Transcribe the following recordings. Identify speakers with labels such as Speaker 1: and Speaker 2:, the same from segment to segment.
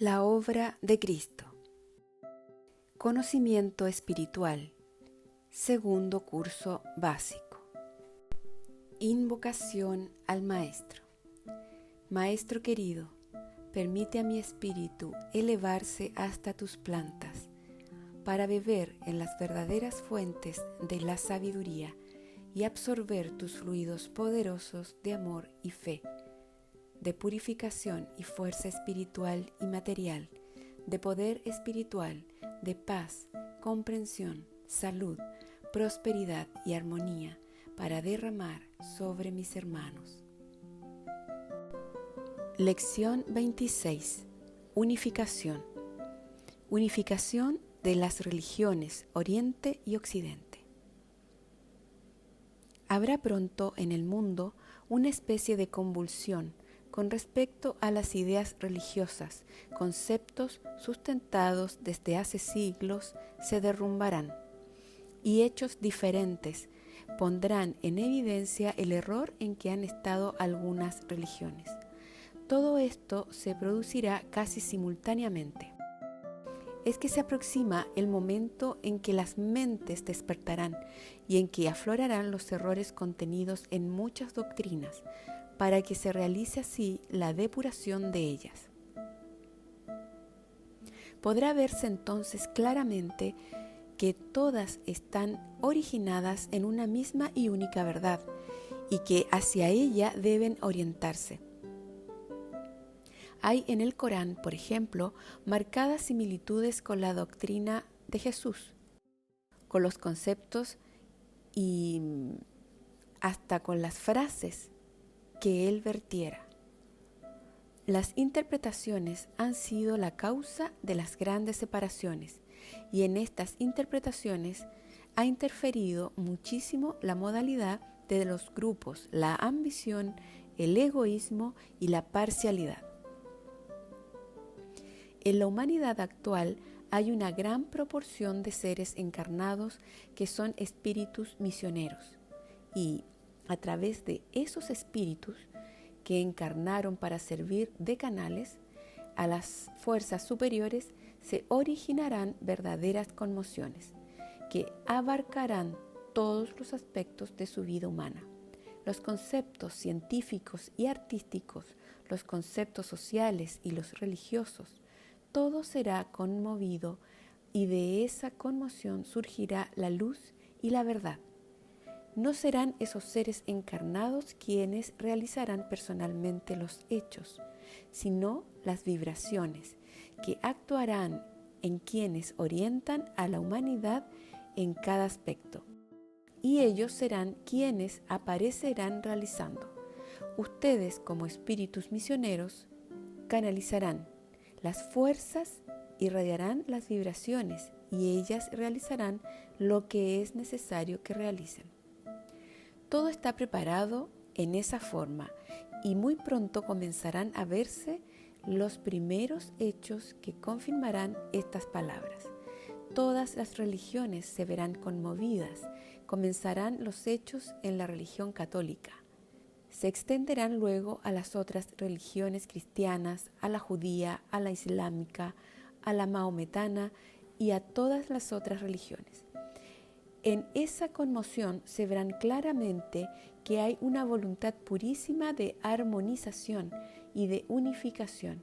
Speaker 1: La obra de Cristo. Conocimiento espiritual. Segundo curso básico. Invocación al Maestro. Maestro querido, permite a mi espíritu elevarse hasta tus plantas para beber en las verdaderas fuentes de la sabiduría y absorber tus fluidos poderosos de amor y fe, de purificación y fuerza espiritual y material, de poder espiritual, de paz, comprensión, salud, prosperidad y armonía para derramar sobre mis hermanos. Lección 26. Unificación. Unificación de las religiones Oriente y Occidente. Habrá pronto en el mundo una especie de convulsión con respecto a las ideas religiosas. Conceptos sustentados desde hace siglos se derrumbarán y hechos diferentes pondrán en evidencia el error en que han estado algunas religiones. Todo esto se producirá casi simultáneamente. Es que se aproxima el momento en que las mentes despertarán y en que aflorarán los errores contenidos en muchas doctrinas, para que se realice así la depuración de ellas. Podrá verse entonces claramente que todas están originadas en una misma y única verdad, y que hacia ella deben orientarse. Hay en el Corán, por ejemplo, marcadas similitudes con la doctrina de Jesús, con los conceptos y hasta con las frases que él vertiera. Las interpretaciones han sido la causa de las grandes separaciones, y en estas interpretaciones ha interferido muchísimo la modalidad de los grupos, la ambición, el egoísmo y la parcialidad. En la humanidad actual hay una gran proporción de seres encarnados que son espíritus misioneros, y a través de esos espíritus que encarnaron para servir de canales a las fuerzas superiores, se originarán verdaderas conmociones que abarcarán todos los aspectos de su vida humana. Los conceptos científicos y artísticos, los conceptos sociales y los religiosos, todo será conmovido, y de esa conmoción surgirá la luz y la verdad. No serán esos seres encarnados quienes realizarán personalmente los hechos, sino las vibraciones que actuarán en quienes orientan a la humanidad en cada aspecto. Y ellos serán quienes aparecerán realizando. Ustedes, como espíritus misioneros, canalizarán las fuerzas, irradiarán las vibraciones, y ellas realizarán lo que es necesario que realicen. Todo está preparado en esa forma, y muy pronto comenzarán a verse los primeros hechos que confirmarán estas palabras. Todas las religiones se verán conmovidas. Comenzarán los hechos en la religión católica. Se extenderán luego a las otras religiones cristianas, a la judía, a la islámica, a la maometana y a todas las otras religiones. En esa conmoción se verán claramente que hay una voluntad purísima de armonización y de unificación.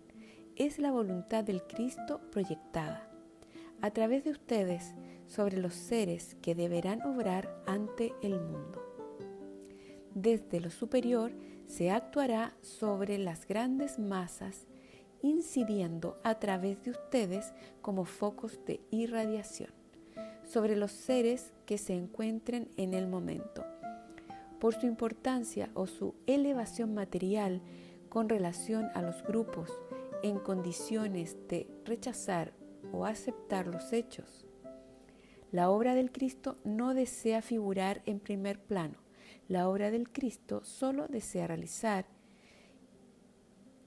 Speaker 1: Es la voluntad del Cristo proyectada a través de ustedes sobre los seres que deberán obrar ante el mundo. Desde lo superior se actuará sobre las grandes masas, incidiendo a través de ustedes como focos de irradiación sobre los seres que se encuentren en el momento. Por su importancia o su elevación material con relación a los grupos en condiciones de rechazar o aceptar los hechos, la obra del Cristo no desea figurar en primer plano. La obra del Cristo solo desea realizar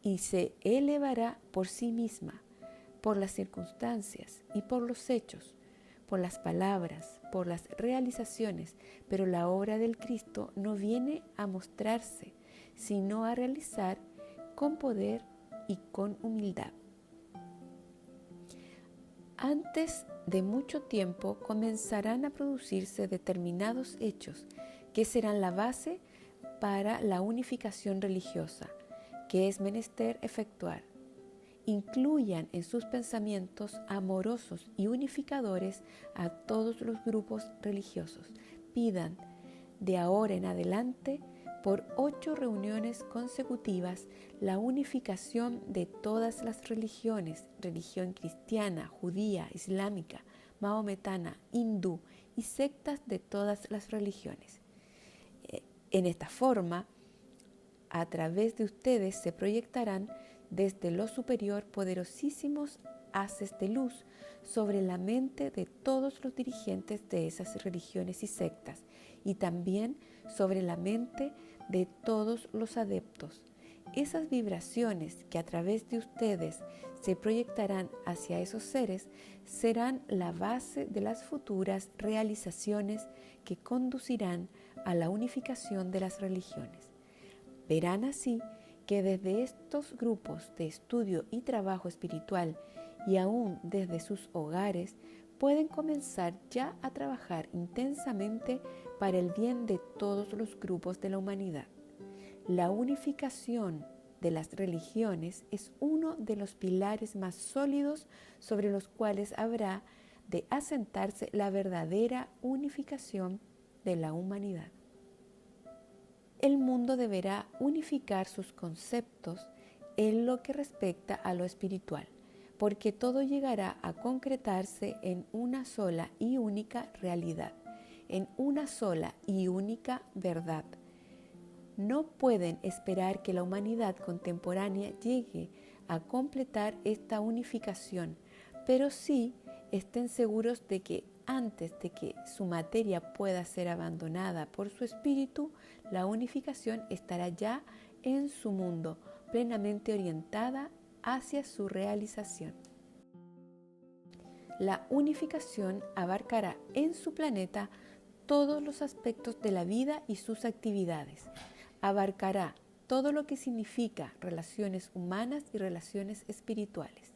Speaker 1: y se elevará por sí misma, por las circunstancias y por los hechos, por las palabras, por las realizaciones, pero la obra del Cristo no viene a mostrarse, sino a realizar con poder y con humildad. Antes de mucho tiempo comenzarán a producirse determinados hechos que serán la base para la unificación religiosa, que es menester efectuar. Incluyan en sus pensamientos amorosos y unificadores a todos los grupos religiosos. Pidan de ahora en adelante por 8 reuniones consecutivas la unificación de todas las religiones, religión cristiana, judía, islámica, maometana, hindú y sectas de todas las religiones. En esta forma, a través de ustedes se proyectarán desde lo superior poderosísimos haces de luz sobre la mente de todos los dirigentes de esas religiones y sectas, y también sobre la mente de todos los adeptos. Esas vibraciones que a través de ustedes se proyectarán hacia esos seres serán la base de las futuras realizaciones que conducirán a la unificación de las religiones. Verán así que desde estos grupos de estudio y trabajo espiritual y aún desde sus hogares pueden comenzar ya a trabajar intensamente para el bien de todos los grupos de la humanidad. La unificación de las religiones es uno de los pilares más sólidos sobre los cuales habrá de asentarse la verdadera unificación de la humanidad. El mundo deberá unificar sus conceptos en lo que respecta a lo espiritual, porque todo llegará a concretarse en una sola y única realidad, en una sola y única verdad. No pueden esperar que la humanidad contemporánea llegue a completar esta unificación, pero sí estén seguros de que antes de que su materia pueda ser abandonada por su espíritu, la unificación estará ya en su mundo, plenamente orientada hacia su realización. La unificación abarcará en su planeta todos los aspectos de la vida y sus actividades. Abarcará todo lo que significa relaciones humanas y relaciones espirituales.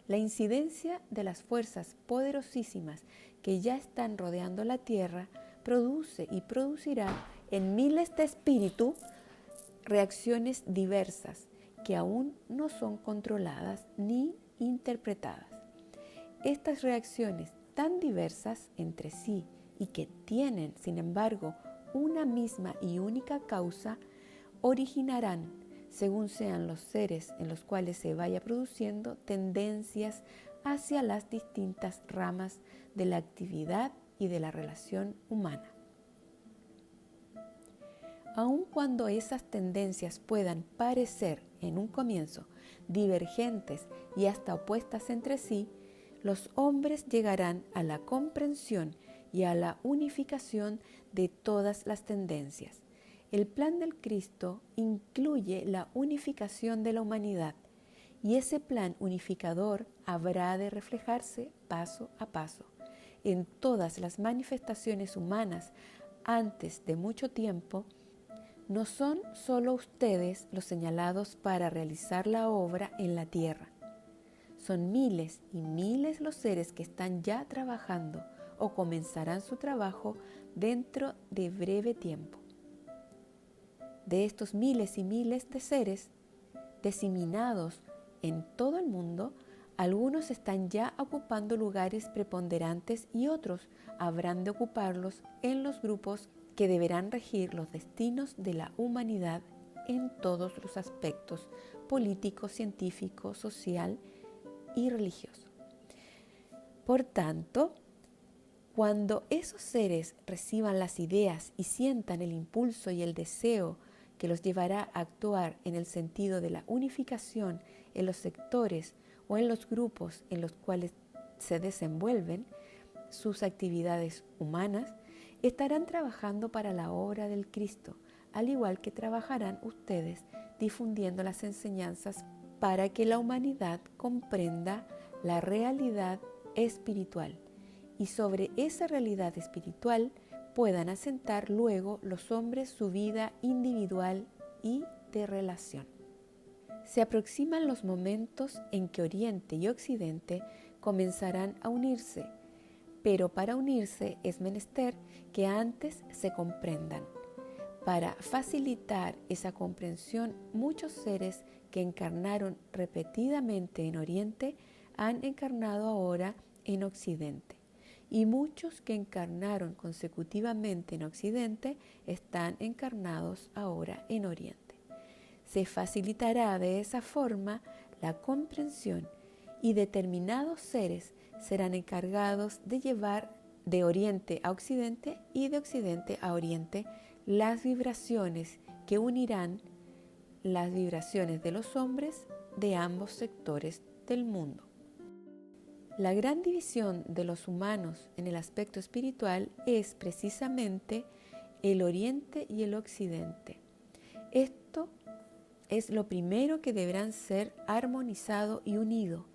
Speaker 1: La incidencia de las fuerzas poderosísimas que ya están rodeando la Tierra produce y producirá en miles de espíritus reacciones diversas que aún no son controladas ni interpretadas. Estas reacciones tan diversas entre sí y que tienen, sin embargo, una misma y única causa, originarán, según sean los seres en los cuales se vaya produciendo, tendencias hacia las distintas ramas de la actividad y de la relación humana. Aun cuando esas tendencias puedan parecer en un comienzo divergentes y hasta opuestas entre sí, los hombres llegarán a la comprensión y a la unificación de todas las tendencias. El plan del Cristo incluye la unificación de la humanidad, y ese plan unificador habrá de reflejarse paso a paso en todas las manifestaciones humanas antes de mucho tiempo. No son solo ustedes los señalados para realizar la obra en la tierra. Son miles y miles los seres que están ya trabajando o comenzarán su trabajo dentro de breve tiempo. De estos miles y miles de seres diseminados en todo el mundo, algunos están ya ocupando lugares preponderantes y otros habrán de ocuparlos en los grupos que deberán regir los destinos de la humanidad en todos los aspectos político, científico, social y religioso. Por tanto, cuando esos seres reciban las ideas y sientan el impulso y el deseo que los llevará a actuar en el sentido de la unificación en los sectores o en los grupos en los cuales se desenvuelven sus actividades humanas, estarán trabajando para la obra del Cristo, al igual que trabajarán ustedes difundiendo las enseñanzas para que la humanidad comprenda la realidad espiritual y sobre esa realidad espiritual puedan asentar luego los hombres su vida individual y de relación. Se aproximan los momentos en que Oriente y Occidente comenzarán a unirse, pero para unirse es menester que antes se comprendan. Para facilitar esa comprensión, muchos seres que encarnaron repetidamente en Oriente han encarnado ahora en Occidente, y muchos que encarnaron consecutivamente en Occidente están encarnados ahora en Oriente. Se facilitará de esa forma la comprensión y determinados seres serán encargados de llevar de Oriente a Occidente y de Occidente a Oriente las vibraciones que unirán las vibraciones de los hombres de ambos sectores del mundo. La gran división de los humanos en el aspecto espiritual es precisamente el Oriente y el Occidente. Esto es lo primero que deberán ser armonizado y unido.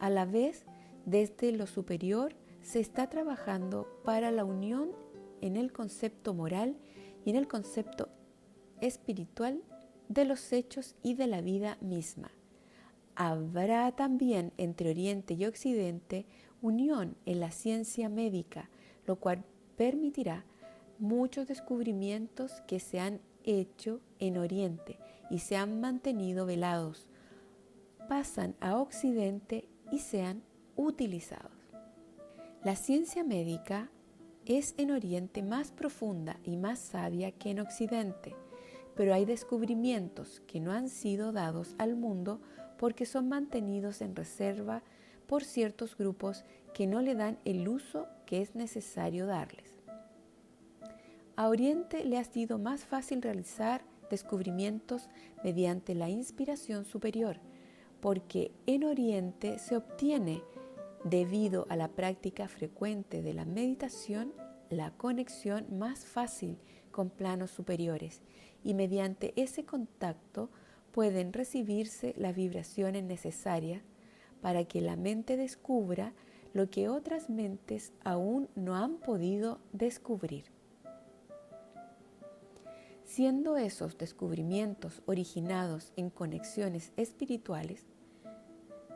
Speaker 1: A la vez, desde lo superior se está trabajando para la unión en el concepto moral y en el concepto espiritual de los hechos y de la vida misma. Habrá también entre Oriente y Occidente unión en la ciencia médica, lo cual permitirá muchos descubrimientos que se han hecho en Oriente y se han mantenido velados, pasan a Occidente y sean utilizados. La ciencia médica es en Oriente más profunda y más sabia que en Occidente, pero hay descubrimientos que no han sido dados al mundo porque son mantenidos en reserva por ciertos grupos que no le dan el uso que es necesario darles. A Oriente le ha sido más fácil realizar descubrimientos mediante la inspiración superior, porque en Oriente se obtiene, debido a la práctica frecuente de la meditación, la conexión más fácil con planos superiores, y mediante ese contacto pueden recibirse las vibraciones necesarias para que la mente descubra lo que otras mentes aún no han podido descubrir. Siendo esos descubrimientos originados en conexiones espirituales,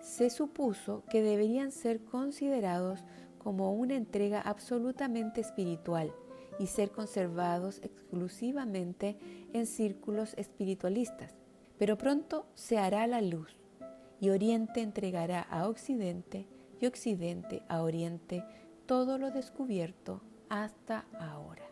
Speaker 1: se supuso que deberían ser considerados como una entrega absolutamente espiritual y ser conservados exclusivamente en círculos espiritualistas. Pero pronto se hará la luz, y Oriente entregará a Occidente y Occidente a Oriente todo lo descubierto hasta ahora.